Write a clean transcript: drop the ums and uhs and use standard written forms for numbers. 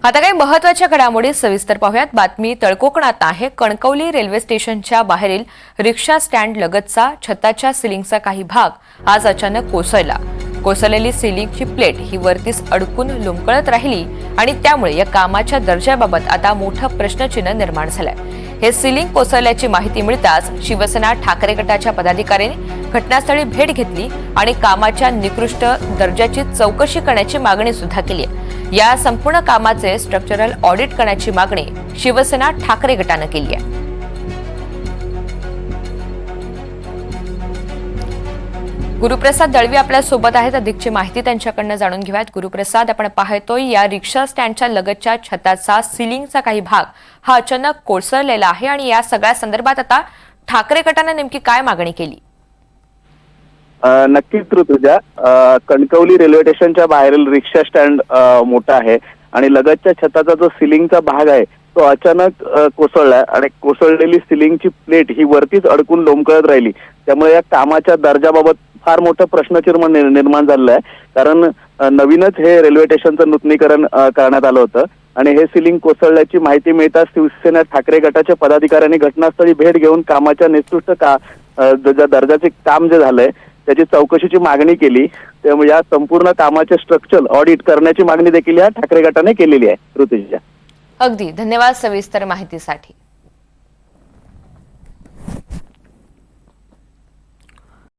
आता काही महत्त्वाच्या घडामोडी सविस्तर पाहूयात। बातमी तळकोकणात आहे। कणकवली रेल्वे स्टेशनच्या बाहेरील रिक्षा स्टँड लगतचा छताच्या सिलिंगचा काही भाग आज अचानक कोसळला। कोसळलेली सिलिंगची प्लेट ही वरतीच अडकून लोंबकळत राहिली आणि त्यामुळे या कामाच्या दर्जाबाबत आता मोठं प्रश्नचिन्ह निर्माण झालंय। हे सिलिंग कोसळल्याची माहिती मिळताच शिवसेना ठाकरे गटाच्या पदाधिकाऱ्यांनी घटनास्थळी भेट घेतली आणि कामाच्या निकृष्ट दर्जाची चौकशी करण्याची मागणी सुद्धा केली आहे। या संपूर्ण कामाचे स्ट्रक्चरल ऑडिट करण्याची मागणी शिवसेना ठाकरे गटाने केली आहे। गुरुप्रसाद दळवी आपल्या सोबत आहेत। अधिकची माहिती त्यांच्याकडून जाणून घेऊयात। गुरुप्रसाद, आपण पाहतोय या रिक्षा स्टँडच्या लगतच्या छताचा सिलिंगचा काही भाग हा अचानक कोसळलेला आहे आणि या सगळ्या संदर्भात आता ठाकरे गटाने नेमकी काय मागणी केली? नक्कीच ऋतुजा, कणकवली रेल्वे स्टेशनच्या बाहेरील रिक्षा स्टँड मोठा आहे आणि लगतच्या छताचा जो सिलिंगचा भाग आहे तो अचानक कोसळला आणि कोसळलेली सिलिंगची प्लेट ही वरतीच अडकून लोंबकळत राहिली। त्यामुळे या कामाच्या दर्जाबाबत फार मोठं प्रश्नचिन्ह निर्माण झालेलं आहे। कारण नवीनच हे रेल्वे स्टेशनचं नूतनीकरण करण्यात आलं होतं आणि हे सिलिंग कोसळल्याची माहिती मिळताच शिवसेना ठाकरे गटाच्या पदाधिकाऱ्यांनी घटनास्थळी भेट घेऊन कामाच्या निकृष्ट दर्जाचे काम जे झालंय त्याची चौकशीची मागणी केली। त्यामुळे या संपूर्ण कामाचे स्ट्रक्चरल ऑडिट करण्याची मागणी देखील या ठाकरे गटाने केलेली आहे। ऋतुजा, अगदी धन्यवाद सविस्तर माहितीसाठी।